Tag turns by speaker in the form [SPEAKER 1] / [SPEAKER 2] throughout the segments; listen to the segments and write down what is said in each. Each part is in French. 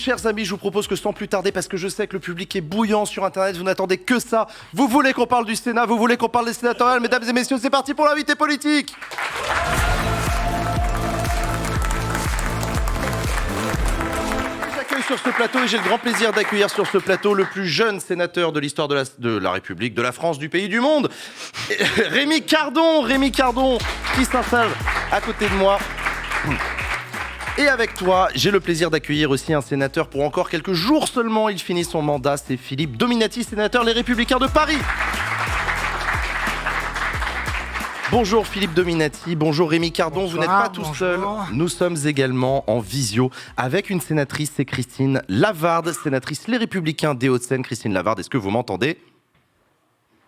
[SPEAKER 1] chers amis, je vous propose que sans plus tarder, parce que je sais que le public est bouillant sur Internet, vous n'attendez que ça. Vous voulez qu'on parle du Sénat, vous voulez qu'on parle des sénatoriales. Mesdames et messieurs, c'est parti pour l'invité politique. J'accueille sur ce plateau, et j'ai le grand plaisir d'accueillir sur ce plateau le plus jeune sénateur de l'histoire de la République, de la France, du pays, du monde. Rémi Cardon, qui s'installe à côté de moi. Et avec toi, j'ai le plaisir d'accueillir aussi un sénateur pour encore quelques jours seulement. Il finit son mandat, c'est Philippe Dominati, sénateur Les Républicains de Paris. Bonjour Philippe Dominati, bonjour Rémi Cardon, vous n'êtes pas tout seul. Nous sommes également en visio avec une sénatrice, c'est Christine Lavarde, sénatrice Les Républicains des Hauts-de-Seine. Christine Lavarde, est-ce que vous m'entendez ?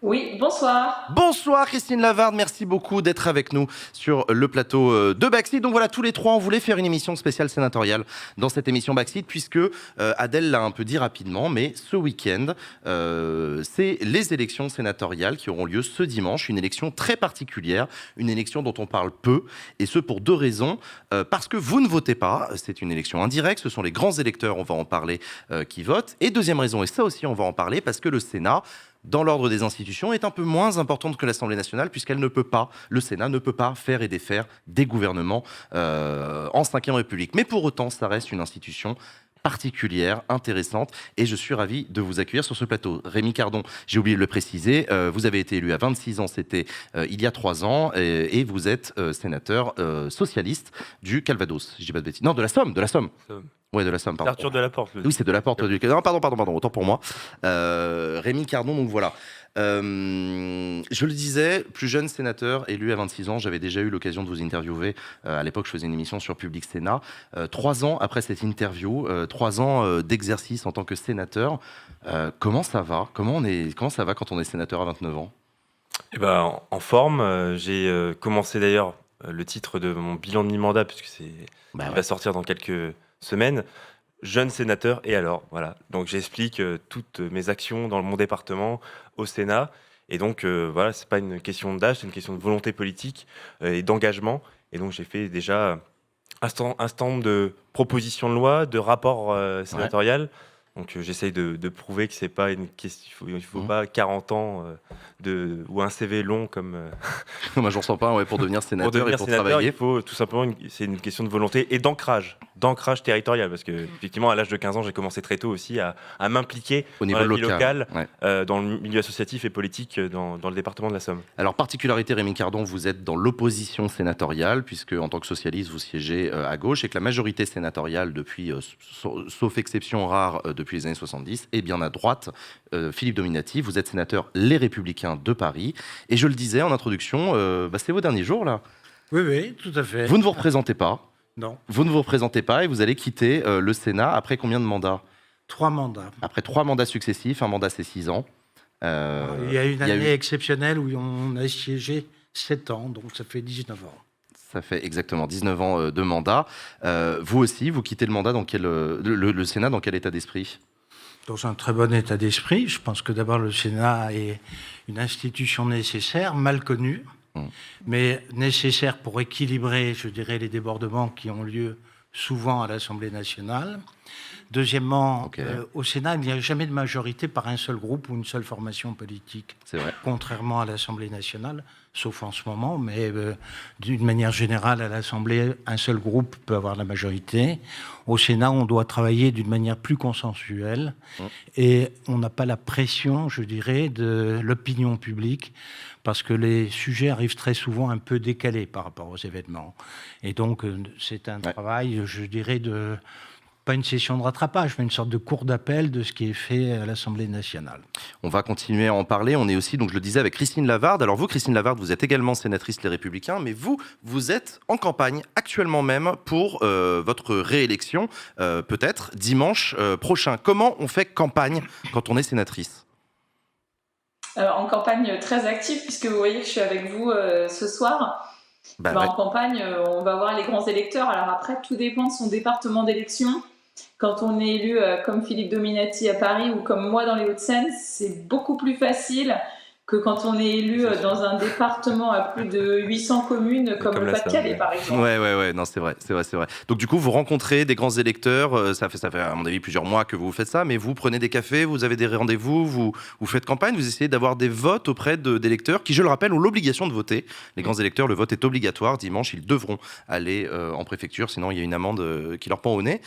[SPEAKER 2] Oui, bonsoir.
[SPEAKER 1] Bonsoir Christine Lavarde, merci beaucoup d'être avec nous sur le plateau de Backseat. Donc voilà, tous les trois, on voulait faire une émission spéciale sénatoriale dans cette émission Backseat, puisque Adèle l'a un peu dit rapidement, mais ce week-end, c'est les élections sénatoriales qui auront lieu ce dimanche, une élection très particulière, une élection dont on parle peu, et ce pour deux raisons. Parce que vous ne votez pas, c'est une élection indirecte, ce sont les grands électeurs, on va en parler, qui votent. Et deuxième raison, et ça aussi on va en parler, parce que le Sénat, dans l'ordre des institutions, est un peu moins importante que l'Assemblée nationale, puisqu'elle ne peut pas, le Sénat ne peut pas faire et défaire des gouvernements en 5e République. Mais pour autant, ça reste une institution particulière, intéressante, et je suis ravi de vous accueillir sur ce plateau. Rémi Cardon, j'ai oublié de le préciser, vous avez été élu à 26 ans, c'était il y a 3 ans, et vous êtes sénateur socialiste du Calvados, je dis pas de bêtises. Non, de la Somme. Ouais, de la Somme, pardon.
[SPEAKER 3] Arthur Delaporte.
[SPEAKER 1] Oui, c'est Delaporte du Calvados. Non, pardon, autant pour moi. Rémi Cardon, donc voilà. Je le disais, plus jeune sénateur, élu à 26 ans, j'avais déjà eu l'occasion de vous interviewer. À l'époque, je faisais une émission sur Public Sénat. 3 ans après cette interview, 3 ans d'exercice en tant que sénateur, comment ça va ? Comment ça va quand on est sénateur à 29 ans ?
[SPEAKER 3] Eh ben, en forme. J'ai commencé d'ailleurs le titre de mon bilan de mi-mandat, puisque il va sortir dans quelques semaines. Jeune sénateur, et alors, voilà. Donc j'explique toutes mes actions dans mon département au Sénat. Et donc, voilà, c'est pas une question d'âge, c'est une question de volonté politique et d'engagement. Et donc j'ai fait déjà un certain nombre de propositions de loi, de rapports sénatoriales. Donc j'essaye de prouver que c'est pas une question, il faut pas 40 ans ou un CV long comme
[SPEAKER 1] moi j'en sens pas, pour devenir sénateur et pour travailler.
[SPEAKER 3] Il faut tout simplement c'est une question de volonté et d'ancrage territorial, parce que effectivement à l'âge de 15 ans j'ai commencé très tôt aussi à m'impliquer
[SPEAKER 1] au niveau
[SPEAKER 3] dans la vie
[SPEAKER 1] local,
[SPEAKER 3] dans le milieu associatif et politique dans le département de la Somme.
[SPEAKER 1] Alors particularité Rémi Cardon, vous êtes dans l'opposition sénatoriale, puisque en tant que socialiste vous siégez à gauche, et que la majorité sénatoriale depuis, sauf exception rare, depuis les années 70, est bien à droite. Philippe Dominati, vous êtes sénateur Les Républicains de Paris, et je le disais en introduction, c'est vos derniers jours là.
[SPEAKER 4] Oui, tout à fait.
[SPEAKER 1] Vous ne vous représentez pas.
[SPEAKER 4] Non.
[SPEAKER 1] Vous ne vous représentez pas, et vous allez quitter le Sénat après combien de mandats ?
[SPEAKER 4] 3 mandats.
[SPEAKER 1] Après 3 mandats successifs, un mandat c'est 6 ans.
[SPEAKER 4] Il y a une année exceptionnelle où on a siégé 7 ans, donc ça fait 19 ans.
[SPEAKER 1] Ça fait exactement 19 ans de mandat. Vous aussi, vous quittez le mandat dans le Sénat dans quel état d'esprit ?
[SPEAKER 4] Dans un très bon état d'esprit. Je pense que d'abord le Sénat est une institution nécessaire, mal connue, mais nécessaire pour équilibrer, je dirais, les débordements qui ont lieu souvent à l'Assemblée nationale. Deuxièmement, au Sénat, il n'y a jamais de majorité par un seul groupe ou une seule formation politique.
[SPEAKER 1] C'est vrai.
[SPEAKER 4] Contrairement à l'Assemblée nationale, sauf en ce moment, mais d'une manière générale, à l'Assemblée, un seul groupe peut avoir la majorité. Au Sénat, on doit travailler d'une manière plus consensuelle et on n'a pas la pression, je dirais, de l'opinion publique, parce que les sujets arrivent très souvent un peu décalés par rapport aux événements. Et donc, c'est un travail, je dirais, pas une session de rattrapage, mais une sorte de cours d'appel de ce qui est fait à l'Assemblée nationale.
[SPEAKER 1] On va continuer à en parler. On est aussi, donc je le disais, avec Christine Lavarde. Alors vous, Christine Lavarde, vous êtes également sénatrice Les Républicains, mais vous êtes en campagne actuellement même pour votre réélection, peut-être dimanche prochain. Comment on fait campagne quand on est sénatrice ?
[SPEAKER 2] En campagne très active, puisque vous voyez que je suis avec vous ce soir. En campagne, on va voir les grands électeurs. Alors après, tout dépend de son département d'élection. Quand on est élu comme Philippe Dominati à Paris ou comme moi dans les Hauts-de-Seine, c'est beaucoup plus facile que quand on est élu dans un département à plus de 800 communes comme le Pas-de-Calais, par exemple.
[SPEAKER 1] Ouais, non, c'est vrai. Donc du coup, vous rencontrez des grands électeurs, ça fait à mon avis plusieurs mois que vous faites ça, mais vous prenez des cafés, vous avez des rendez-vous, vous faites campagne, vous essayez d'avoir des votes auprès d'électeurs qui, je le rappelle, ont l'obligation de voter. Les grands électeurs, le vote est obligatoire. Dimanche, ils devront aller en préfecture, sinon il y a une amende qui leur pend au nez.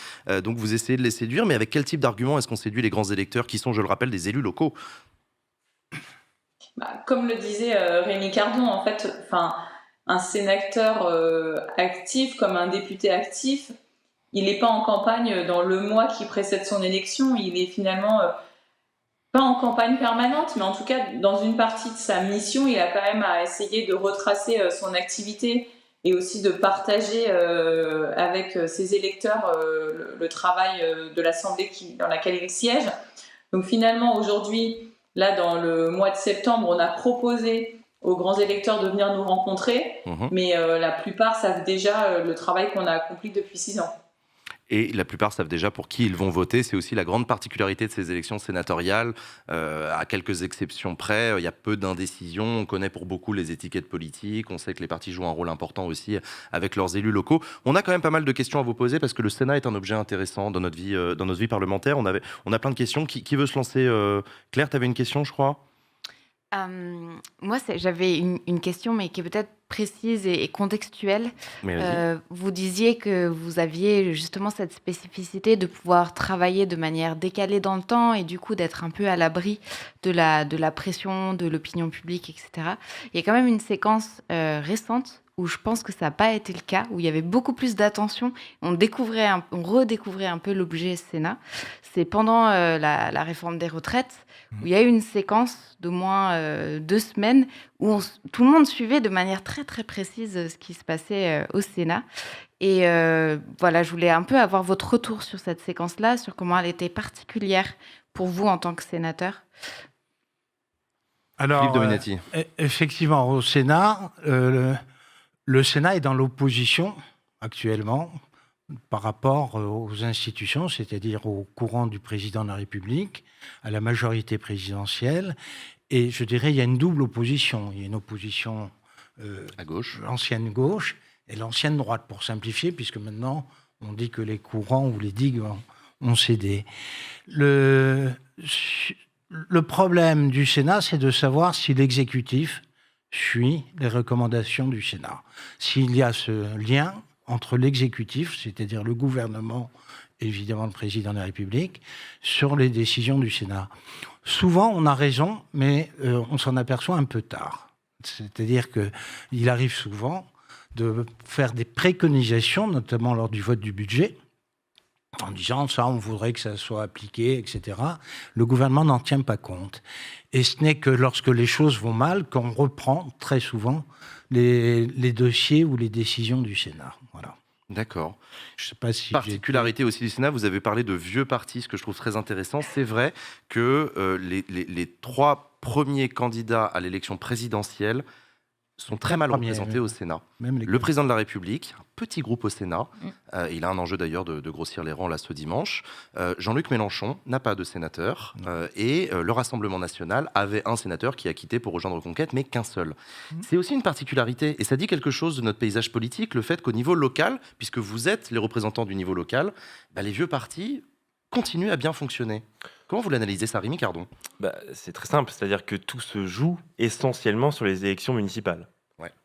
[SPEAKER 1] Donc vous essayez de les séduire, mais avec quel type d'argument est-ce qu'on séduit les grands électeurs qui sont, je le rappelle, des élus locaux ?
[SPEAKER 2] Comme le disait Rémi Cardon, en fait, un sénateur actif comme un député actif, il n'est pas en campagne dans le mois qui précède son élection, il est finalement pas en campagne permanente, mais en tout cas, dans une partie de sa mission, il a quand même à essayer de retracer son activité et aussi de partager avec ses électeurs le travail de l'Assemblée dans laquelle il siège. Donc finalement, aujourd'hui, là, dans le mois de septembre, on a proposé aux grands électeurs de venir nous rencontrer, mais la plupart savent déjà le travail qu'on a accompli depuis 6 ans.
[SPEAKER 1] Et la plupart savent déjà pour qui ils vont voter. C'est aussi la grande particularité de ces élections sénatoriales. À quelques exceptions près, il y a peu d'indécision. On connaît pour beaucoup les étiquettes politiques. On sait que les partis jouent un rôle important aussi avec leurs élus locaux. On a quand même pas mal de questions à vous poser parce que le Sénat est un objet intéressant dans notre vie parlementaire. On a plein de questions. Qui veut se lancer ? Claire, tu avais une question, je crois ?
[SPEAKER 5] Moi, j'avais une question, mais qui est peut-être précise et contextuelle. Vous disiez que vous aviez justement cette spécificité de pouvoir travailler de manière décalée dans le temps et du coup d'être un peu à l'abri de la pression de l'opinion publique, etc. Il y a quand même une séquence récente où je pense que ça n'a pas été le cas, où il y avait beaucoup plus d'attention. On redécouvrait un peu l'objet Sénat. C'est pendant la réforme des retraites, où il y a eu une séquence d'au moins 2 semaines où tout le monde suivait de manière très très précise ce qui se passait au Sénat. Et voilà, je voulais un peu avoir votre retour sur cette séquence-là, sur comment elle était particulière pour vous en tant que sénateur.
[SPEAKER 4] Alors, effectivement, au Sénat, le Sénat est dans l'opposition actuellement par rapport aux institutions, c'est-à-dire au courant du président de la République, à la majorité présidentielle. Et je dirais il y a une double opposition. Il y a une opposition
[SPEAKER 1] à gauche,
[SPEAKER 4] l'ancienne gauche et l'ancienne droite, pour simplifier, puisque maintenant on dit que les courants ou les digues ont cédé. Le problème du Sénat, c'est de savoir si l'exécutif suit les recommandations du Sénat. S'il y a ce lien entre l'exécutif, c'est-à-dire le gouvernement, évidemment le président de la République, sur les décisions du Sénat. Souvent, on a raison, mais on s'en aperçoit un peu tard. C'est-à-dire qu'il arrive souvent de faire des préconisations, notamment lors du vote du budget, en disant ça, on voudrait que ça soit appliqué, etc. Le gouvernement n'en tient pas compte. Et ce n'est que lorsque les choses vont mal qu'on reprend très souvent les dossiers ou les décisions du Sénat. Voilà.
[SPEAKER 1] D'accord.
[SPEAKER 4] Je sais pas si
[SPEAKER 1] particularité aussi du Sénat, vous avez parlé de vieux partis, ce que je trouve très intéressant. C'est vrai que les 3 premiers candidats à l'élection présidentielle sont très mal représentés au Sénat. Le président de la République, un petit groupe au Sénat, il a un enjeu d'ailleurs de grossir les rangs là ce dimanche. Jean-Luc Mélenchon n'a pas de sénateur et le Rassemblement national avait un sénateur qui a quitté pour rejoindre Reconquête, mais qu'un seul. C'est aussi une particularité et ça dit quelque chose de notre paysage politique, le fait qu'au niveau local, puisque vous êtes les représentants du niveau local, les vieux partis continuent à bien fonctionner. Comment vous l'analysez ça, Rémi Cardon ?
[SPEAKER 3] C'est très simple, c'est-à-dire que tout se joue essentiellement sur les élections municipales.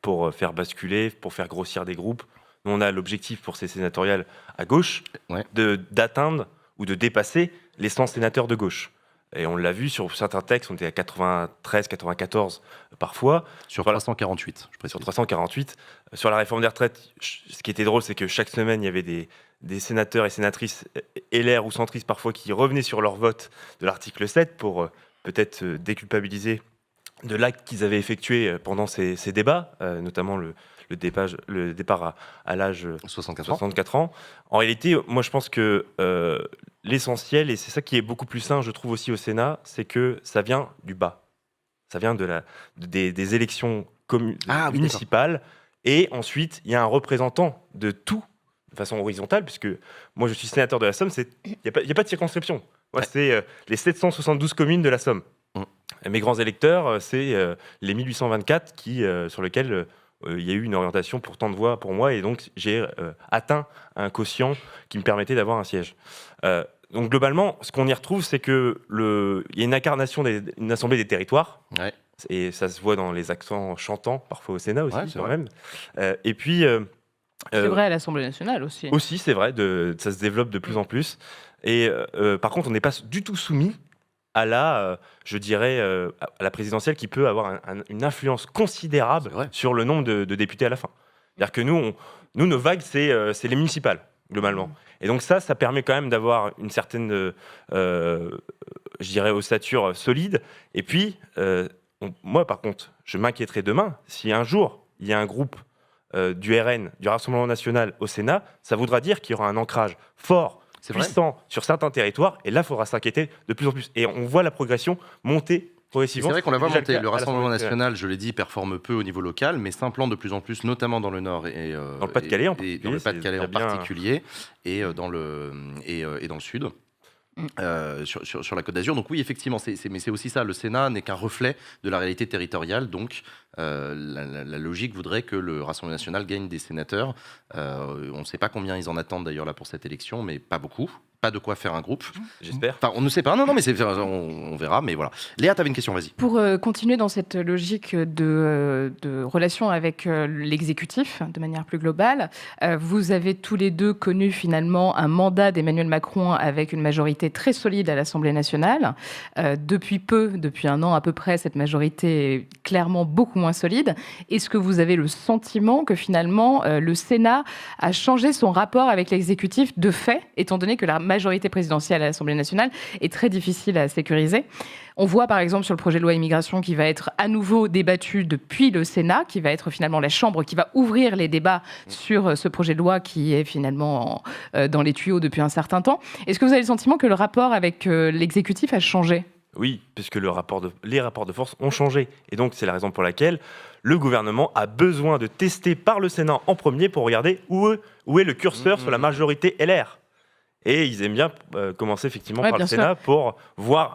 [SPEAKER 3] Pour faire basculer, pour faire grossir des groupes. Nous, on a l'objectif pour ces sénatoriales à gauche d'atteindre ou de dépasser les 100 sénateurs de gauche. Et on l'a vu sur certains textes, on était à 93, 94 parfois.
[SPEAKER 1] Sur 348, je précise.
[SPEAKER 3] Sur 348. Sur la réforme des retraites, ce qui était drôle, c'est que chaque semaine, il y avait des sénateurs et sénatrices LR ou centristes parfois qui revenaient sur leur vote de l'article 7 pour peut-être déculpabiliser de l'acte qu'ils avaient effectué pendant ces débats, notamment le départ à l'âge 64 ans. En réalité, moi je pense que l'essentiel, et c'est ça qui est beaucoup plus sain, je trouve aussi au Sénat, c'est que ça vient du bas. Ça vient des élections municipales. Et ensuite, il y a un représentant de tout, de façon horizontale, puisque moi je suis sénateur de la Somme, il n'y a pas de circonscription. Moi, c'est les 772 communes de la Somme. Mes grands électeurs, c'est les 1824 sur lesquels il y a eu une orientation pour tant de voix pour moi, et donc j'ai atteint un quotient qui me permettait d'avoir un siège. Donc globalement, ce qu'on y retrouve, c'est qu'il y a une incarnation d'une assemblée des territoires, et ça se voit dans les accents chantants, parfois au Sénat aussi, quand même. Et puis...
[SPEAKER 6] c'est vrai à l'Assemblée nationale aussi.
[SPEAKER 3] Aussi, c'est vrai, ça se développe de plus en plus. Et par contre, on n'est pas du tout soumis à je dirais, à la présidentielle, qui peut avoir une influence considérable sur le nombre de députés à la fin. C'est-à-dire que nous, nos vagues, c'est les municipales, globalement. Et donc ça permet quand même d'avoir une certaine, je dirais, ossature solide. Et puis, moi, par contre, je m'inquiéterai demain si un jour, il y a un groupe du RN, du Rassemblement national au Sénat, ça voudra dire qu'il y aura un ancrage fort, puissant sur certains territoires, et là, il faudra s'inquiéter de plus en plus. Et on voit la progression monter progressivement.
[SPEAKER 1] C'est vrai qu'on la voit monter. Le Rassemblement national, je l'ai dit, performe peu au niveau local, mais s'implante de plus en plus, notamment dans le Nord et
[SPEAKER 3] dans le Pas-de-Calais en particulier.
[SPEAKER 1] Dans le Pas-de-Calais en particulier, et dans le Sud. Sur la Côte d'Azur. Donc oui, effectivement, mais c'est aussi ça. Le Sénat n'est qu'un reflet de la réalité territoriale. Donc la logique voudrait que le Rassemblement national gagne des sénateurs. On ne sait pas combien ils en attendent d'ailleurs là pour cette élection, mais pas beaucoup. Pas de quoi faire un groupe.
[SPEAKER 3] J'espère.
[SPEAKER 1] Enfin, on ne sait pas. Non, mais on verra. Mais voilà. Léa, tu avais une question, vas-y.
[SPEAKER 6] Pour continuer dans cette logique de relation avec l'exécutif, de manière plus globale, vous avez tous les deux connu finalement un mandat d'Emmanuel Macron avec une majorité très solide à l'Assemblée nationale. Depuis un an à peu près, cette majorité est clairement beaucoup moins solide. Est-ce que vous avez le sentiment que finalement le Sénat a changé son rapport avec l'exécutif de fait, étant donné que la majorité présidentielle à l'Assemblée nationale est très difficile à sécuriser? On voit par exemple sur le projet de loi immigration qui va être à nouveau débattu depuis le Sénat, qui va être finalement la Chambre qui va ouvrir les débats sur ce projet de loi qui est finalement dans les tuyaux depuis un certain temps. Est-ce que vous avez le sentiment que le rapport avec l'exécutif a changé ?
[SPEAKER 3] Oui, puisque les rapports de force ont changé. Et donc, c'est la raison pour laquelle le gouvernement a besoin de tester par le Sénat en premier pour regarder où est le curseur sur la majorité LR. Et ils aiment bien commencer effectivement par le Sénat pour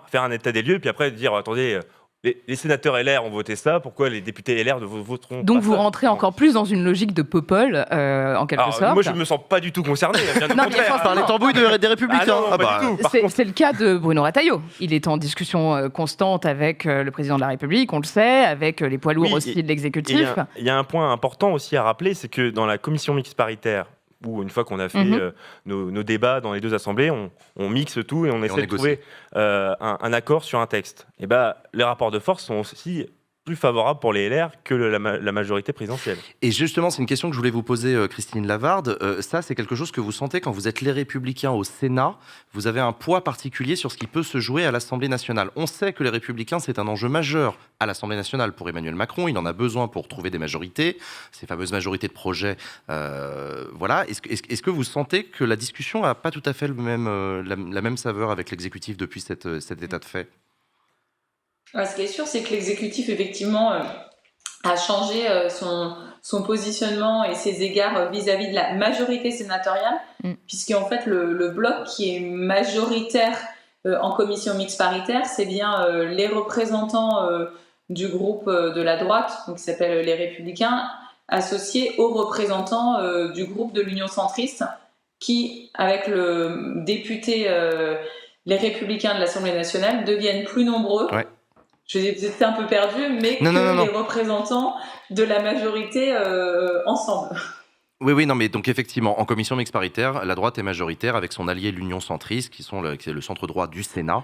[SPEAKER 3] faire un état des lieux, puis après dire, attendez, les sénateurs LR ont voté ça, pourquoi les députés LR ne voteront
[SPEAKER 6] Donc
[SPEAKER 3] pas
[SPEAKER 6] vous
[SPEAKER 3] ça
[SPEAKER 6] rentrez encore plus dans une logique de people, en quelque sorte.
[SPEAKER 3] Moi, je ne me sens pas du tout concerné. Bien
[SPEAKER 6] non, mais
[SPEAKER 1] par les tambouilles des Républicains.
[SPEAKER 6] C'est le cas de Bruno Retailleau. Il est en discussion constante avec le président de la République, on le sait, avec les poids lourds aussi de l'exécutif.
[SPEAKER 3] Il y a un point important aussi à rappeler, c'est que dans la commission mixte paritaire, où une fois qu'on a fait nos débats dans les deux assemblées, on mixe tout et on essaie de trouver un accord sur un texte. Et les rapports de force sont aussi plus favorable pour les LR que la majorité présidentielle.
[SPEAKER 1] Et justement, c'est une question que je voulais vous poser, Christine Lavarde. Ça, c'est quelque chose que vous sentez quand vous êtes les Républicains au Sénat. Vous avez un poids particulier sur ce qui peut se jouer à l'Assemblée nationale. On sait que les Républicains, c'est un enjeu majeur à l'Assemblée nationale pour Emmanuel Macron. Il en a besoin pour trouver des majorités, ces fameuses majorités de projets. Voilà. Est-ce que vous sentez que la discussion n'a pas tout à fait la même saveur avec l'exécutif depuis cet état de fait ?
[SPEAKER 2] Ce qui est sûr, c'est que l'exécutif, effectivement, a changé son positionnement et ses égards vis-à-vis de la majorité sénatoriale, puisqu'en fait, le bloc qui est majoritaire en commission mixte paritaire, c'est bien les représentants du groupe de la droite, donc, qui s'appelle les Républicains, associés aux représentants du groupe de l'Union centriste, qui, avec le député les Républicains de l'Assemblée nationale, deviennent plus nombreux. Ouais. J'étais un peu perdu, mais les représentants de la majorité ensemble.
[SPEAKER 1] Oui, non, mais donc effectivement, en commission mixte paritaire, la droite est majoritaire avec son allié l'Union centriste, qui est le centre droit du Sénat.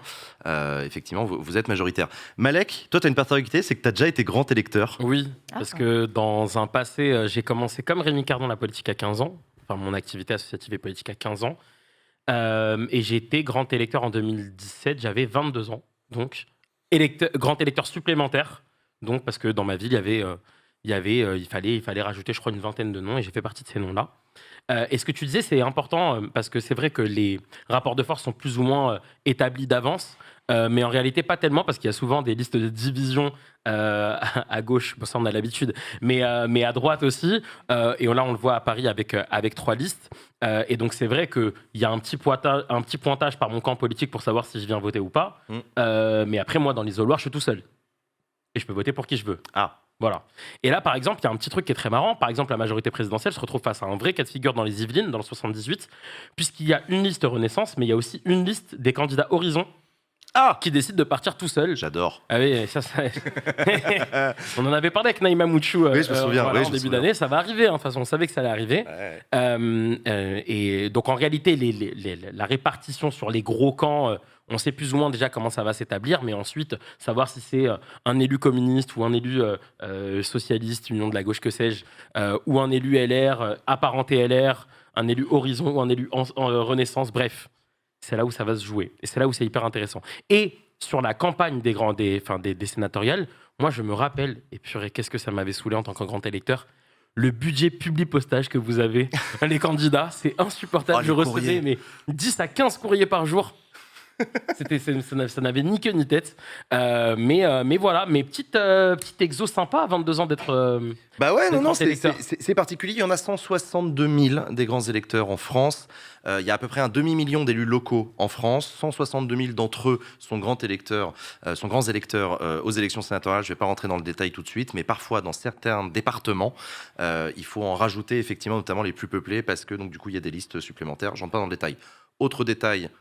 [SPEAKER 1] Effectivement, vous êtes majoritaire. Malek, toi, tu as une particularité, c'est que tu as déjà été grand électeur.
[SPEAKER 7] Oui, parce que dans un passé, j'ai commencé comme Rémi Cardon la politique à 15 ans, enfin mon activité associative et politique à 15 ans, et j'ai été grand électeur en 2017, j'avais 22 ans, donc... grand électeur supplémentaire, donc parce que dans ma ville il fallait rajouter je crois une vingtaine de noms et j'ai fait partie de ces noms-là. Et ce que tu disais, c'est important parce que c'est vrai que les rapports de force sont plus ou moins établis d'avance. Mais en réalité, pas tellement, parce qu'il y a souvent des listes de division à gauche, ça on a l'habitude, mais à droite aussi. Et là, on le voit à Paris avec 3 listes. Et donc, c'est vrai qu'il y a un petit pointage par mon camp politique pour savoir si je viens voter ou pas. Mais après, moi, dans l'isoloir, je suis tout seul. Et je peux voter pour qui je veux. Voilà. Et là, par exemple, il y a un petit truc qui est très marrant. Par exemple, la majorité présidentielle se retrouve face à un vrai cas de figure dans les Yvelines, dans le 78, puisqu'il y a une liste Renaissance, mais il y a aussi une liste des candidats Horizon qui décide de partir tout seul.
[SPEAKER 1] J'adore.
[SPEAKER 7] Ah oui, ça... On en avait parlé avec Naïma Mouchou
[SPEAKER 1] oui, je me souviens,
[SPEAKER 7] en début d'année. Ça va arriver, de toute façon, on savait que ça allait arriver. Et donc, en réalité, la répartition sur les gros camps, on sait plus ou moins déjà comment ça va s'établir, mais ensuite, savoir si c'est un élu communiste ou un élu socialiste, Union de la gauche, que sais-je, ou un élu LR, apparenté LR, un élu Horizon ou un élu Renaissance, bref. C'est là où ça va se jouer. Et c'est là où c'est hyper intéressant. Et sur la campagne des sénatoriales, moi, je me rappelle, et purée, qu'est-ce que ça m'avait saoulé en tant que grand électeur, le budget publi-postage que vous avez, les candidats, c'est insupportable. Je recevais 10 à 15 courriers par jour. Ça n'avait ni queue ni tête. Mais voilà, mes petites exos sympas à 22 ans d'être.
[SPEAKER 1] C'est particulier. Il y en a 162 000 des grands électeurs en France. Il y a à peu près un demi-million d'élus locaux en France. 162 000 d'entre eux sont grands électeurs aux élections sénatoriales. Je ne vais pas rentrer dans le détail tout de suite, mais parfois dans certains départements, il faut en rajouter effectivement, notamment les plus peuplés, parce que donc du coup il y a des listes supplémentaires. Je rentre pas dans le détail. Autre détail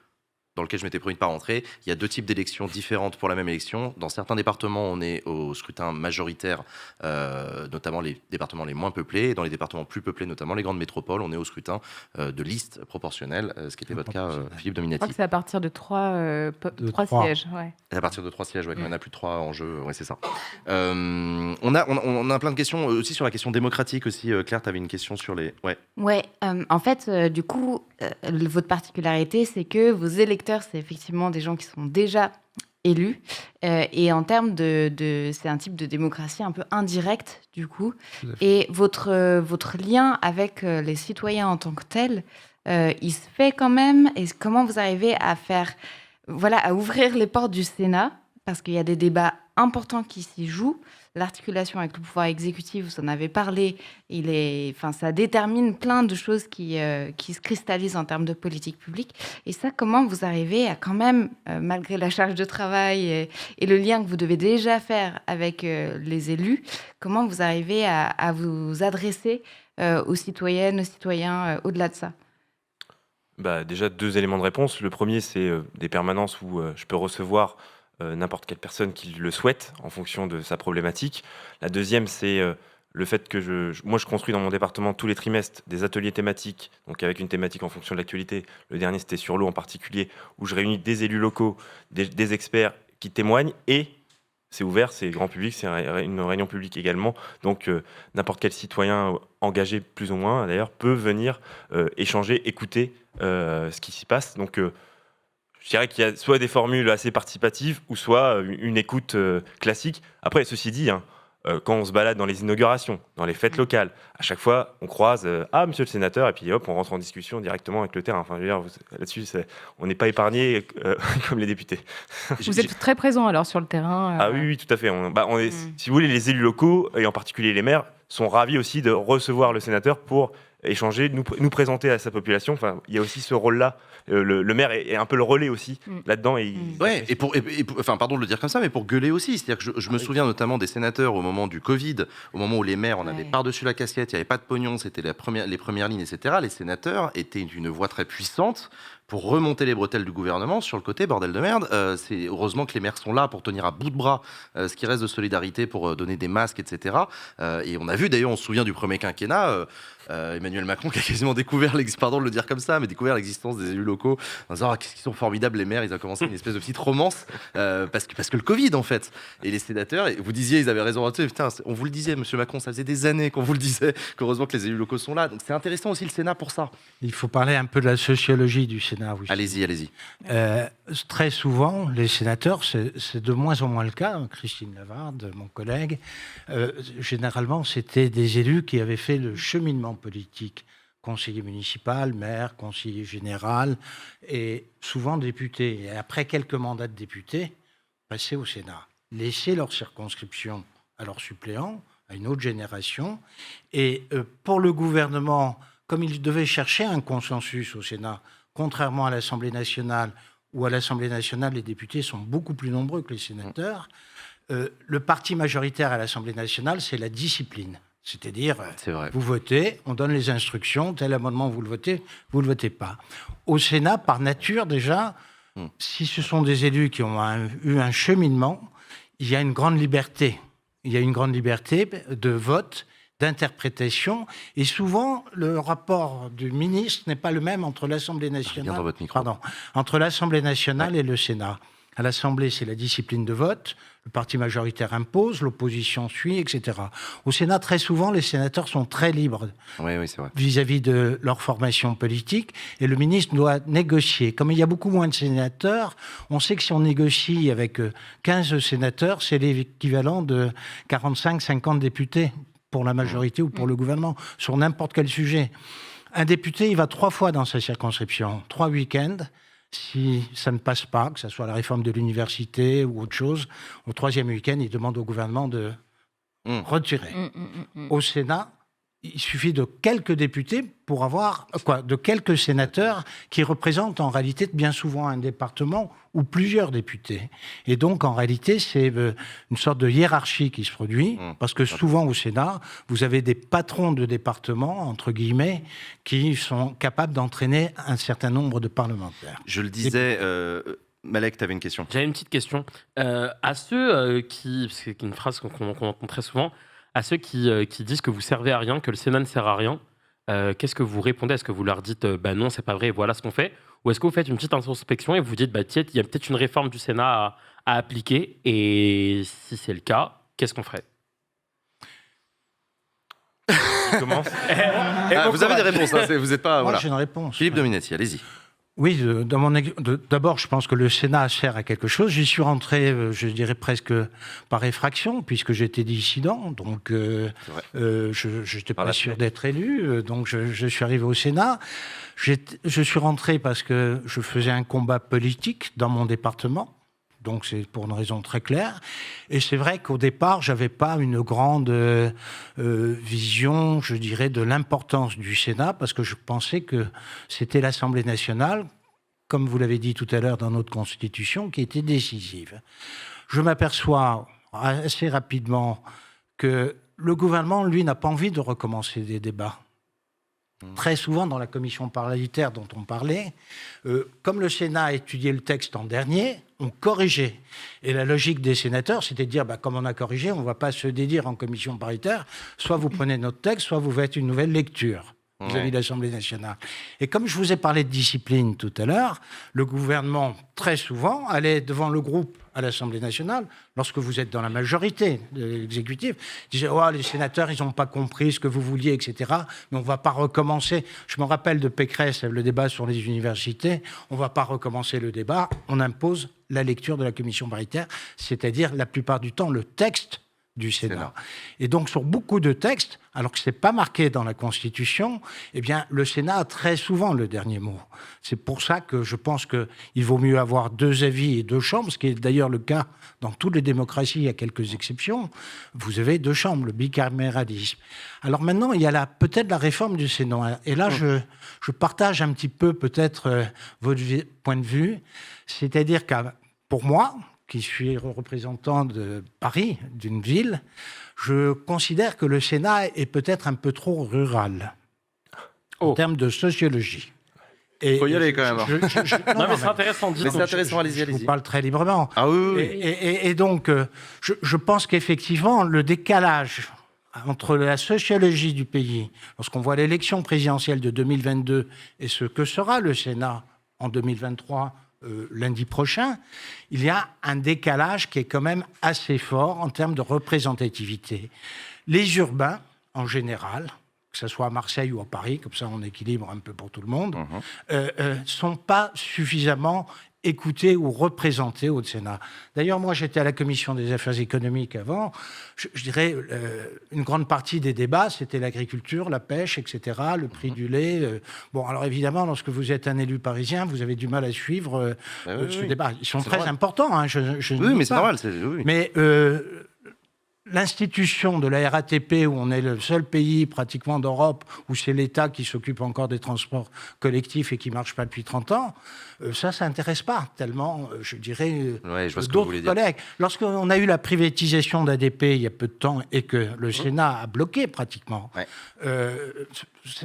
[SPEAKER 1] dans lequel je m'étais promis de ne pas rentrer, il y a 2 types d'élections différentes pour la même élection. Dans certains départements, on est au scrutin majoritaire, notamment les départements les moins peuplés. Et dans les départements plus peuplés, notamment les grandes métropoles, on est au scrutin de liste proportionnelle, ce qui était votre cas, Philippe Dominati.
[SPEAKER 6] Je crois que c'est à partir de 3 sièges. Ouais.
[SPEAKER 1] À partir de 3 sièges, quand il y en a plus de 3 en jeu, c'est ça. On a plein de questions aussi sur la question démocratique aussi. Claire, tu avais une question sur les...
[SPEAKER 5] En fait, du coup, votre particularité, c'est que vos électeurs, c'est effectivement des gens qui sont déjà élus. Et en termes c'est un type de démocratie un peu indirecte, du coup. Et votre lien avec les citoyens en tant que tel, il se fait quand même. Et comment vous arrivez à à ouvrir les portes du Sénat, parce qu'il y a des débats importants qui s'y jouent. L'articulation avec le pouvoir exécutif, vous en avez parlé, ça détermine plein de choses qui se cristallisent en termes de politique publique. Et ça, comment vous arrivez à quand même, malgré la charge de travail et le lien que vous devez déjà faire avec les élus, comment vous arrivez à vous adresser aux citoyennes, aux citoyens au-delà de ça ?
[SPEAKER 3] Déjà, 2 éléments de réponse. Le premier, c'est des permanences où je peux recevoir n'importe quelle personne qui le souhaite en fonction de sa problématique. La deuxième, c'est le fait que je construis dans mon département tous les trimestres des ateliers thématiques, donc avec une thématique en fonction de l'actualité. Le dernier, c'était sur l'eau en particulier, où je réunis des élus locaux, des experts qui témoignent, et c'est ouvert, c'est grand public, c'est une réunion publique également. Donc n'importe quel citoyen engagé plus ou moins, d'ailleurs, peut venir échanger, écouter ce qui s'y passe. Donc je dirais qu'il y a soit des formules assez participatives ou soit une écoute classique. Après, ceci dit, quand on se balade dans les inaugurations, dans les fêtes locales, à chaque fois, on croise « Ah, monsieur le sénateur », et puis hop, on rentre en discussion directement avec le terrain. Enfin, je veux dire, là-dessus, on n'est pas épargné comme les députés.
[SPEAKER 6] Vous êtes très présent alors sur le terrain
[SPEAKER 3] Ah oui, tout à fait. Si vous voulez, les élus locaux, et en particulier les maires, sont ravis aussi de recevoir le sénateur pour échanger, nous présenter à sa population. Enfin, il y a aussi ce rôle-là. Le maire est un peu le relais aussi là-dedans.
[SPEAKER 1] Pardon de le dire comme ça, mais pour gueuler aussi. C'est-à-dire que je me souviens notamment des sénateurs au moment du Covid, au moment où les maires, on avait par-dessus la casquette, il n'y avait pas de pognon, c'était les premières lignes, etc. Les sénateurs étaient une voix très puissante pour remonter les bretelles du gouvernement sur le côté bordel de merde. C'est heureusement que les maires sont là pour tenir à bout de bras ce qui reste de solidarité, pour donner des masques, etc. Et on a vu d'ailleurs, on se souvient du premier quinquennat, Emmanuel Macron qui a quasiment découvert, pardon de le dire comme ça, mais découvert l'existence des élus locaux en disant qu'est-ce qu'ils sont formidables les maires. Ils ont commencé une espèce de petite romance parce que le Covid en fait. Et les sénateurs, et vous disiez, ils avaient raison. Putain, on vous le disait, Monsieur Macron, ça faisait des années qu'on vous le disait, qu'heureusement que les élus locaux sont là. Donc c'est intéressant aussi le Sénat pour ça.
[SPEAKER 4] Il faut parler un peu de la sociologie du Sénat. Oui.
[SPEAKER 1] Allez-y.
[SPEAKER 4] Très souvent, les sénateurs, c'est de moins en moins le cas. Christine Lavarde, mon collègue, généralement, c'était des élus qui avaient fait le cheminement politique conseiller municipal, maire, conseiller général et souvent député. Et après quelques mandats de député, passer au Sénat. Laisser leur circonscription à leurs suppléants, à une autre génération. Et pour le gouvernement, comme il devait chercher un consensus au Sénat, contrairement à l'Assemblée nationale, où à l'Assemblée nationale, les députés sont beaucoup plus nombreux que les sénateurs, le parti majoritaire à l'Assemblée nationale, c'est la discipline. C'est-à-dire, vous votez, on donne les instructions, tel amendement, vous le votez pas. Au Sénat, par nature, déjà, si ce sont des élus qui ont eu un cheminement, il y a une grande liberté. Il y a une grande liberté de vote, d'interprétation, et souvent, le rapport du ministre n'est pas le même entre l'Assemblée nationale, entre l'Assemblée nationale et le Sénat. À l'Assemblée, c'est la discipline de vote. Le parti majoritaire impose, l'opposition suit, etc. Au Sénat, très souvent, les sénateurs sont très libres vis-à-vis de leur formation politique. Et le ministre doit négocier. Comme il y a beaucoup moins de sénateurs, on sait que si on négocie avec 15 sénateurs, c'est l'équivalent de 45-50 députés pour la majorité ou pour le gouvernement, sur n'importe quel sujet. Un député, il va 3 fois dans sa circonscription, 3 week-ends. Si ça ne passe pas, que ce soit la réforme de l'université ou autre chose, au 3e week-end, il demande au gouvernement de retirer. Au Sénat, il suffit de quelques députés pour avoir, de quelques sénateurs qui représentent en réalité bien souvent un département ou plusieurs députés. Et donc, en réalité, c'est une sorte de hiérarchie qui se produit, parce que souvent au Sénat, vous avez des patrons de département, entre guillemets, qui sont capables d'entraîner un certain nombre de parlementaires.
[SPEAKER 1] Je le disais... Malek, tu avais une question.
[SPEAKER 7] J'avais une petite question. À ceux qui... C'est une phrase qu'on entend très souvent. À ceux qui disent que vous servez à rien, que le Sénat ne sert à rien, qu'est-ce que vous répondez? Est-ce que vous leur dites non, c'est pas vrai, voilà ce qu'on fait? Ou est-ce que vous faites une petite introspection et vous dites tiens, il y a peut-être une réforme du Sénat à appliquer, et si c'est le cas, qu'est-ce qu'on ferait?
[SPEAKER 1] Commence. Vous avez des réponses, hein, vous n'êtes pas.
[SPEAKER 4] Moi, j'ai une réponse.
[SPEAKER 1] Philippe Dominati, allez-y.
[SPEAKER 4] Oui, d'abord, je pense que le Sénat sert à quelque chose. J'y suis rentré, je dirais presque par effraction, puisque j'étais dissident, donc je n'étais pas sûr d'être élu, donc je suis arrivé au Sénat. Je suis rentré parce que je faisais un combat politique dans mon département, donc c'est pour une raison très claire. Et c'est vrai qu'au départ, je n'avais pas une grande vision, je dirais, de l'importance du Sénat, parce que je pensais que c'était l'Assemblée nationale, comme vous l'avez dit tout à l'heure dans notre Constitution, qui était décisive. Je m'aperçois assez rapidement que le gouvernement, lui, n'a pas envie de recommencer des débats. Très souvent, dans la commission parlementaire dont on parlait, comme le Sénat a étudié le texte en dernier, on corrigeait. Et la logique des sénateurs, c'était de dire, comme on a corrigé, on ne va pas se dédire en commission paritaire, soit vous prenez notre texte, soit vous faites une nouvelle lecture vis-à-vis de l'Assemblée nationale. Et comme je vous ai parlé de discipline tout à l'heure, le gouvernement, très souvent, allait devant le groupe à l'Assemblée nationale, lorsque vous êtes dans la majorité de l'exécutif, disait les sénateurs, ils n'ont pas compris ce que vous vouliez, etc. Mais on ne va pas recommencer. Je me rappelle de Pécresse, le débat sur les universités. On ne va pas recommencer le débat. On impose la lecture de la commission paritaire, c'est-à-dire la plupart du temps le texte du Sénat. Et donc, sur beaucoup de textes, alors que ce n'est pas marqué dans la Constitution, eh bien, le Sénat a très souvent le dernier mot. C'est pour ça que je pense qu'il vaut mieux avoir 2 avis et 2 chambres, ce qui est d'ailleurs le cas dans toutes les démocraties, à quelques exceptions. Vous avez 2 chambres, le bicaméralisme. Alors maintenant, il y a peut-être la réforme du Sénat. Et là, je partage un petit peu peut-être votre point de vue. C'est-à-dire que pour moi, qui suis représentant de Paris, d'une ville, je considère que le Sénat est peut-être un peu trop rural en termes de sociologie.
[SPEAKER 1] Il faut y aller quand même.
[SPEAKER 7] Non, mais c'est intéressant.
[SPEAKER 1] C'est intéressant, allez-y.
[SPEAKER 4] Je vous parle très librement.
[SPEAKER 1] Ah oui.
[SPEAKER 4] Et donc, je pense qu'effectivement, le décalage entre la sociologie du pays, lorsqu'on voit l'élection présidentielle de 2022 et ce que sera le Sénat en 2023, lundi prochain, il y a un décalage qui est quand même assez fort en termes de représentativité. Les urbains, en général, que ce soit à Marseille ou à Paris, comme ça on équilibre un peu pour tout le monde, sont pas suffisamment écoutés ou représentés au Sénat. D'ailleurs, moi, j'étais à la Commission des affaires économiques avant. Je dirais, une grande partie des débats, c'était l'agriculture, la pêche, etc., le prix du lait. Bon, alors évidemment, lorsque vous êtes un élu parisien, vous avez du mal à suivre ce débat. Ils sont très importants, hein,
[SPEAKER 1] oui, mais c'est normal. Oui.
[SPEAKER 4] Mais l'institution de la RATP, où on est le seul pays pratiquement d'Europe où c'est l'État qui s'occupe encore des transports collectifs et qui ne marche pas depuis 30 ans, ça n'intéresse pas tellement, je dirais, d'autres collègues. Lorsqu'on a eu la privatisation d'ADP il y a peu de temps et que le Sénat a bloqué pratiquement,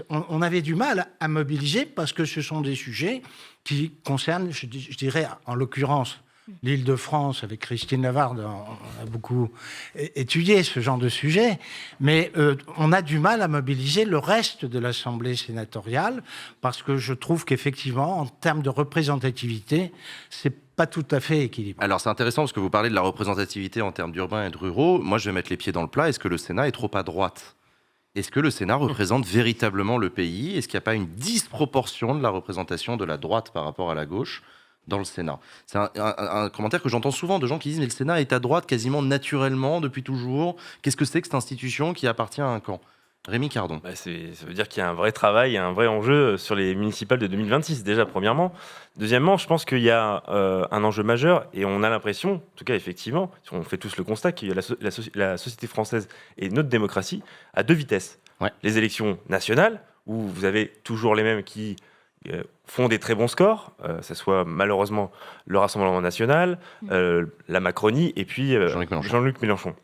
[SPEAKER 4] on avait du mal à mobiliser parce que ce sont des sujets qui concernent, je dirais, en l'occurrence, l'Île-de-France, avec Christine Lavarde, on a beaucoup étudié ce genre de sujet, mais on a du mal à mobiliser le reste de l'Assemblée sénatoriale, parce que je trouve qu'effectivement, en termes de représentativité, c'est pas tout à fait équilibré.
[SPEAKER 1] Alors c'est intéressant parce que vous parlez de la représentativité en termes d'urbains et de ruraux. Moi, je vais mettre les pieds dans le plat. Est-ce que le Sénat est trop à droite ? Est-ce que le Sénat représente véritablement le pays ? Est-ce qu'il n'y a pas une disproportion de la représentation de la droite par rapport à la gauche dans le Sénat? C'est un commentaire que j'entends souvent de gens qui disent « mais le Sénat est à droite quasiment naturellement depuis toujours. Qu'est-ce que c'est que cette institution qui appartient à un camp ?» Rémi Cardon.
[SPEAKER 3] Ça veut dire qu'il y a un vrai travail, un vrai enjeu sur les municipales de 2026, déjà, premièrement. Deuxièmement, je pense qu'il y a un enjeu majeur, et on a l'impression, en tout cas, effectivement, si on fait tous le constat, que la société française et notre démocratie à deux vitesses.
[SPEAKER 1] Ouais.
[SPEAKER 3] Les élections nationales, où vous avez toujours les mêmes qui font des très bons scores, que ce soit malheureusement le Rassemblement national, la Macronie, et puis Jean-Luc Mélenchon.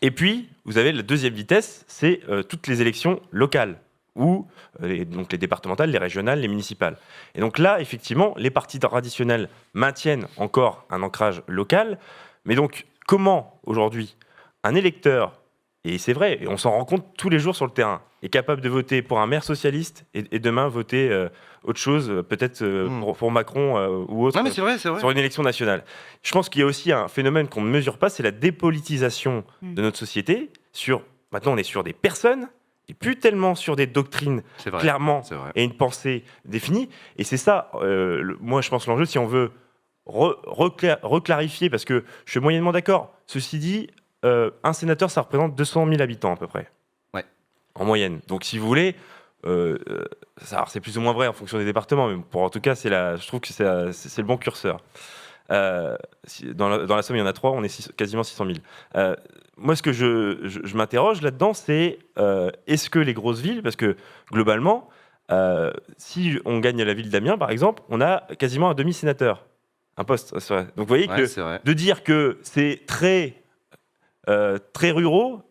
[SPEAKER 3] Et puis, vous avez la deuxième vitesse, c'est toutes les élections locales, ou donc les départementales, les régionales, les municipales. Et donc là, effectivement, les partis traditionnels maintiennent encore un ancrage local. Mais donc, comment, aujourd'hui, un électeur, et c'est vrai, et on s'en rend compte tous les jours sur le terrain, est capable de voter pour un maire socialiste et demain voter autre chose, peut-être pour Macron ou autre,
[SPEAKER 1] mais c'est vrai.
[SPEAKER 3] sur une élection nationale. Je pense qu'il y a aussi un phénomène qu'on ne mesure pas, c'est la dépolitisation de notre société. Maintenant, on est sur des personnes et plus tellement sur des doctrines clairement et une pensée définie. Et c'est ça, moi, je pense, l'enjeu, si on veut reclarifier, parce que je suis moyennement d'accord. Ceci dit, un sénateur, ça représente 200 000 habitants à peu près. En moyenne. Donc, si vous voulez, c'est plus ou moins vrai en fonction des départements, mais en tout cas, je trouve que c'est le bon curseur. Dans la Somme, il y en a 3, on est quasiment 600 000. Moi, ce que je m'interroge là-dedans, c'est est-ce que les grosses villes, parce que globalement, si on gagne la ville d'Amiens, par exemple, on a quasiment un demi-sénateur, un poste. Donc, vous voyez que de dire que c'est très ruraux,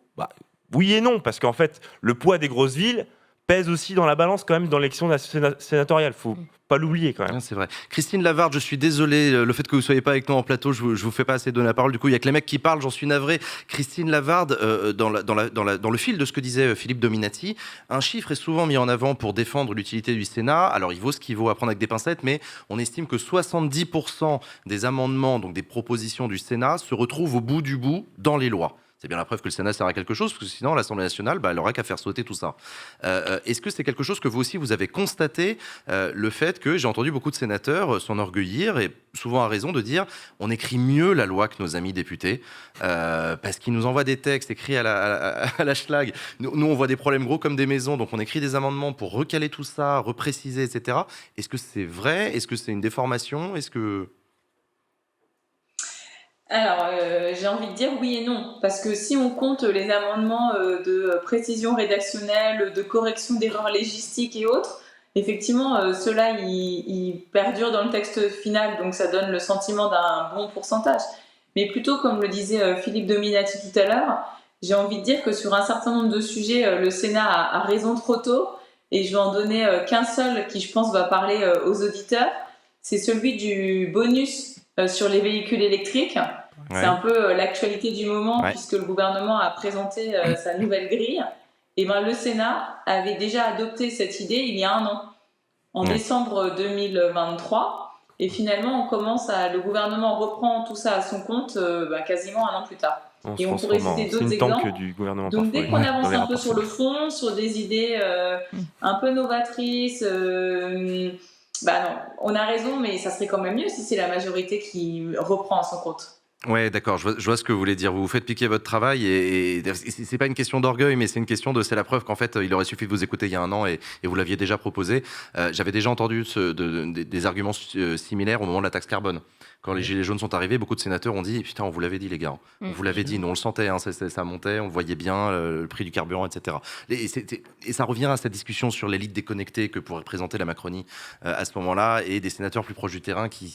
[SPEAKER 3] oui et non, parce qu'en fait, le poids des grosses villes pèse aussi dans la balance quand même dans l'élection sénatoriale. Il ne faut pas l'oublier quand même.
[SPEAKER 1] C'est vrai. Christine Lavarde, je suis désolé, le fait que vous ne soyez pas avec nous en plateau, je ne vous fais pas assez donner la parole. Du coup, il n'y a que les mecs qui parlent, j'en suis navré. Christine Lavarde, dans le fil de ce que disait Philippe Dominati, un chiffre est souvent mis en avant pour défendre l'utilité du Sénat. Alors, il vaut ce qu'il vaut à prendre avec des pincettes, mais on estime que 70% des amendements, donc des propositions du Sénat, se retrouvent au bout du bout dans les lois. C'est bien la preuve que le Sénat sert à quelque chose, parce que sinon, l'Assemblée nationale, elle n'aurait qu'à faire sauter tout ça. Est-ce que c'est quelque chose que vous aussi, vous avez constaté, le fait que j'ai entendu beaucoup de sénateurs s'enorgueillir, et souvent à raison, de dire on écrit mieux la loi que nos amis députés, parce qu'ils nous envoient des textes écrits à la schlag. Nous, on voit des problèmes gros comme des maisons, donc on écrit des amendements pour recaler tout ça, repréciser, etc. Est-ce que c'est vrai ? Est-ce que c'est une déformation ? Est-ce que...
[SPEAKER 2] Alors, j'ai envie de dire oui et non, parce que si on compte les amendements de précision rédactionnelle, de correction d'erreurs légistiques et autres, effectivement, ceux-là, ils perdurent dans le texte final, donc ça donne le sentiment d'un bon pourcentage. Mais plutôt, comme le disait Philippe Dominati tout à l'heure, j'ai envie de dire que sur un certain nombre de sujets, le Sénat a raison trop tôt, et je vais en donner qu'un seul qui, je pense, va parler aux auditeurs, c'est celui du bonus sur les véhicules électriques. C'est un peu l'actualité du moment, puisque le gouvernement a présenté sa nouvelle grille. Et le Sénat avait déjà adopté cette idée il y a un an, en décembre 2023. Et finalement, le gouvernement reprend tout ça à son compte quasiment un an plus tard. Et on pourrait citer d'autres exemples. Donc dès qu'on avance un peu sur le fond, sur des idées un peu novatrices, Bah non, on a raison, mais ça serait quand même mieux si c'est la majorité qui reprend à son compte.
[SPEAKER 1] Ouais, d'accord, je vois ce que vous voulez dire. Vous vous faites piquer votre travail et c'est pas une question d'orgueil, mais c'est une question c'est la preuve qu'en fait, il aurait suffi de vous écouter il y a un an et vous l'aviez déjà proposé. J'avais déjà entendu des arguments similaires au moment de la taxe carbone. Quand les Gilets jaunes sont arrivés, beaucoup de sénateurs ont dit « Putain, on vous l'avait dit, les gars. On vous l'avait dit, nous on le sentait, hein, ça montait, on le voyait bien, le prix du carburant, etc. » Et ça revient à cette discussion sur l'élite déconnectée que pourrait représenter la Macronie à ce moment-là, et des sénateurs plus proches du terrain qui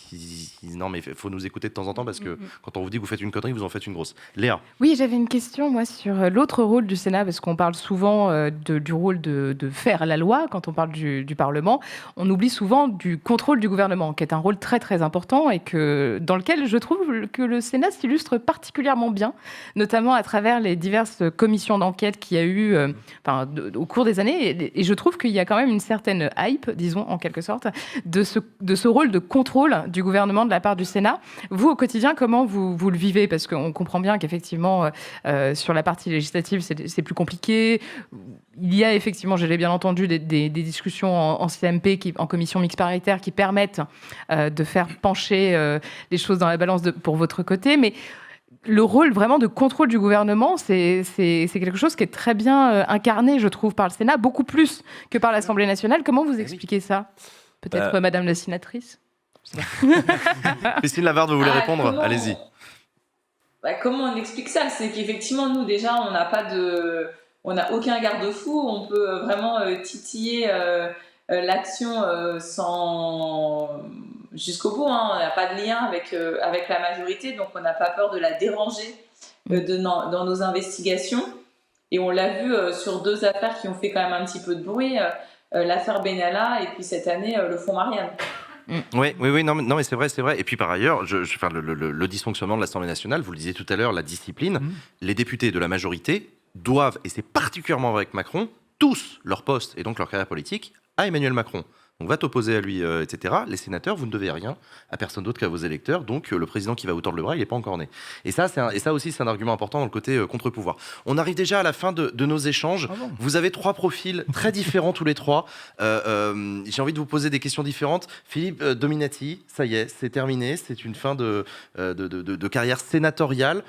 [SPEAKER 1] disent « Non, mais il faut nous écouter de temps en temps, parce que quand on vous dit que vous faites une connerie, vous en faites une grosse. » Léa.
[SPEAKER 6] Oui, j'avais une question, moi, sur l'autre rôle du Sénat, parce qu'on parle souvent du rôle de faire la loi quand on parle du Parlement. On oublie souvent du contrôle du gouvernement, qui est un rôle très, très important et dans lequel je trouve que le Sénat s'illustre particulièrement bien, notamment à travers les diverses commissions d'enquête qu'il y a eu au cours des années. Et je trouve qu'il y a quand même une certaine hype, disons, en quelque sorte, de ce rôle de contrôle du gouvernement de la part du Sénat. Vous, au quotidien, comment vous le vivez? Parce qu'on comprend bien qu'effectivement, sur la partie législative, c'est plus compliqué. Il y a effectivement, je l'ai bien entendu, des discussions en CMP, en commission mixte paritaire, qui permettent de faire pencher les choses dans la balance pour votre côté. Mais le rôle vraiment de contrôle du gouvernement, c'est quelque chose qui est très bien incarné, je trouve, par le Sénat, beaucoup plus que par l'Assemblée nationale. Comment vous expliquez ça? Peut-être Madame la sénatrice.
[SPEAKER 1] Christine Lavarde, vous voulez répondre? Allez-y.
[SPEAKER 2] Comment on explique ça? C'est qu'effectivement, nous, déjà, on n'a aucun garde-fou. On peut vraiment titiller l'action jusqu'au bout. On n'a pas de lien avec la majorité, donc on n'a pas peur de la déranger dans nos investigations. Et on l'a vu sur 2 affaires qui ont fait quand même un petit peu de bruit, l'affaire Benalla et puis cette année, le fonds Marianne.
[SPEAKER 1] Oui, non, mais c'est vrai. Et puis par ailleurs, le dysfonctionnement de l'Assemblée nationale, vous le disiez tout à l'heure, la discipline, les députés de la majorité doivent, et c'est particulièrement vrai avec Macron, tous leur poste et donc leur carrière politique à Emmanuel Macron. Donc va t'opposer à lui, etc. Les sénateurs, vous ne devez rien à personne d'autre qu'à vos électeurs. Donc le président qui va vous tordre le bras, il n'est pas encore né. Et ça aussi, c'est un argument important dans le côté contre-pouvoir. On arrive déjà à la fin de nos échanges. Ah bon. Vous avez 3 profils très différents tous les 3. J'ai envie de vous poser des questions différentes. Philippe Dominati, ça y est, c'est terminé. C'est une fin de carrière sénatoriale.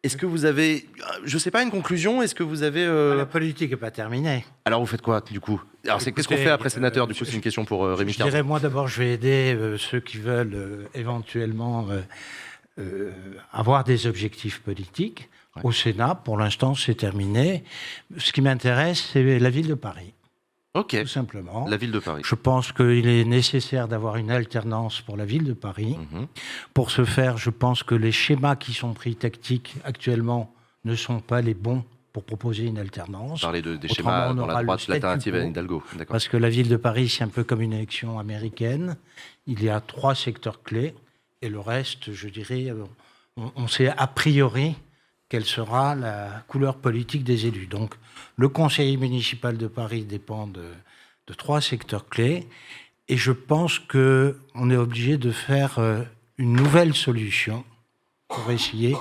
[SPEAKER 1] Est-ce que vous avez, je sais pas, une conclusion? Est-ce que vous avez...
[SPEAKER 4] La politique n'est pas terminée.
[SPEAKER 1] Alors vous faites quoi, du coup? Alors qu'est-ce qu'on fait après sénateur? Du coup, c'est une question pour Rémi Cardon.
[SPEAKER 4] Je dirais, moi d'abord, je vais aider ceux qui veulent éventuellement avoir des objectifs politiques. Ouais. Au Sénat, pour l'instant, c'est terminé. Ce qui m'intéresse, c'est la ville de Paris.
[SPEAKER 1] Ok.
[SPEAKER 4] Tout simplement.
[SPEAKER 1] La ville de Paris.
[SPEAKER 4] Je pense qu'il est nécessaire d'avoir une alternance pour la ville de Paris. Pour ce faire, je pense que les schémas qui sont pris tactiques actuellement ne sont pas les bons pour proposer une alternance.
[SPEAKER 1] Parler des schémas dans la droite, l'alternative à Hidalgo.
[SPEAKER 4] Parce que la ville de Paris, c'est un peu comme une élection américaine. Il y a 3 secteurs clés et le reste, je dirais, on sait a priori quelle sera la couleur politique des élus. Donc, le conseil municipal de Paris dépend de 3 secteurs clés. Et je pense qu'on est obligé de faire une nouvelle solution pour essayer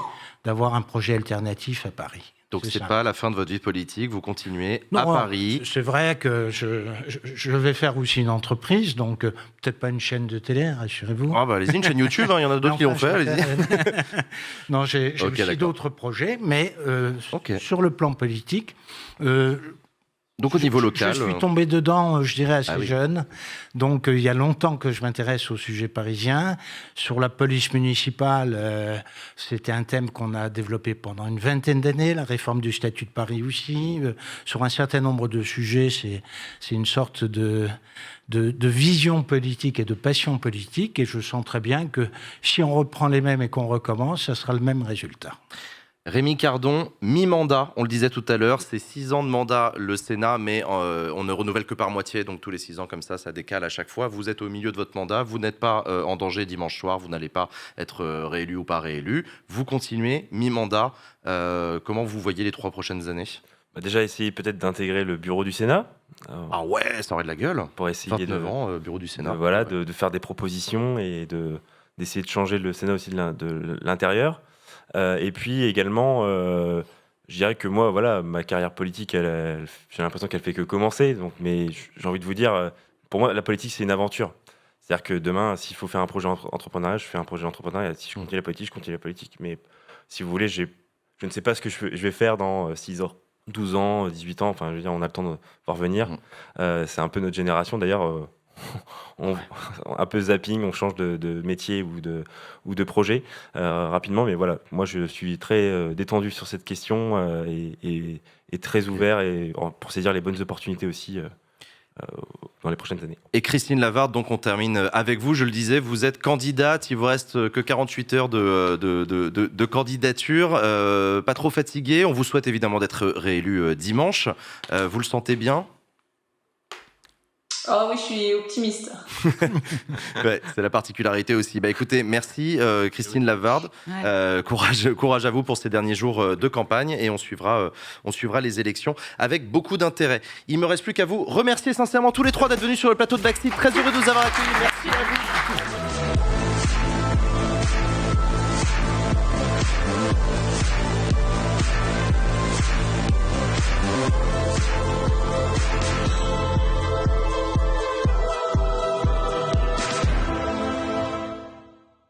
[SPEAKER 4] d'avoir un projet alternatif à Paris.
[SPEAKER 1] Donc, ce n'est pas la fin de votre vie politique, vous continuez à Paris.
[SPEAKER 4] C'est vrai que je vais faire aussi une entreprise, donc peut-être pas une chaîne de télé, rassurez-vous.
[SPEAKER 1] Ah bah allez-y, une chaîne YouTube, il y en a d'autres qui l'ont fait, allez-y.
[SPEAKER 4] Non, j'ai aussi d'autres projets, mais sur le plan politique...
[SPEAKER 1] Donc au niveau local...
[SPEAKER 4] Je suis tombé dedans, je dirais, assez jeune. Donc il y a longtemps que je m'intéresse au sujet parisien. Sur la police municipale, c'était un thème qu'on a développé pendant une 20aine d'années, la réforme du statut de Paris aussi. Sur un certain nombre de sujets, c'est une sorte de vision politique et de passion politique. Et je sens très bien que si on reprend les mêmes et qu'on recommence, ça sera le même résultat.
[SPEAKER 1] Rémi Cardon, mi-mandat, on le disait tout à l'heure, c'est 6 ans de mandat le Sénat, mais on ne renouvelle que par moitié, donc tous les 6 ans comme ça décale à chaque fois. Vous êtes au milieu de votre mandat, vous n'êtes pas en danger dimanche soir, vous n'allez pas être réélu ou pas réélu. Vous continuez, mi-mandat. Comment vous voyez les 3 prochaines années?
[SPEAKER 3] Déjà, essayer peut-être d'intégrer le bureau du Sénat.
[SPEAKER 1] Ah ouais, ça aurait de la gueule.
[SPEAKER 3] Pour essayer
[SPEAKER 1] 29 ans, bureau du Sénat.
[SPEAKER 3] De faire des propositions et d'essayer de changer le Sénat aussi de l'intérieur. Et puis également, je dirais que moi, voilà, ma carrière politique, j'ai l'impression qu'elle fait que commencer. Donc, mais j'ai envie de vous dire, pour moi, la politique, c'est une aventure. C'est-à-dire que demain, s'il faut faire un projet entrepreneurial, je fais un projet entrepreneurial. Si je continue la politique, je continue la politique. Mais si vous voulez, je ne sais pas ce que je vais faire dans 6 ans, 12 ans, 18 ans. Enfin, je veux dire, on a le temps de voir venir. C'est un peu notre génération. D'ailleurs, un peu zapping, on change de métier ou de projet rapidement. Mais voilà, moi, je suis très détendu sur cette question et très ouvert pour saisir les bonnes opportunités aussi. Dans les prochaines années.
[SPEAKER 1] Et Christine Lavarde, donc on termine avec vous. Je le disais, vous êtes candidate, il vous reste que 48 heures de candidature. Pas trop fatiguée. On vous souhaite évidemment d'être réélu dimanche. Vous le sentez bien ?
[SPEAKER 2] Oh oui, je suis optimiste.
[SPEAKER 1] Ouais, c'est la particularité aussi. Bah écoutez, merci Christine Lavarde. Courage à vous pour ces derniers jours de campagne et on suivra les élections avec beaucoup d'intérêt. Il me reste plus qu'à vous remercier sincèrement tous les trois d'être venus sur le plateau de Backseat. Très heureux de vous avoir accueillis. Merci à vous.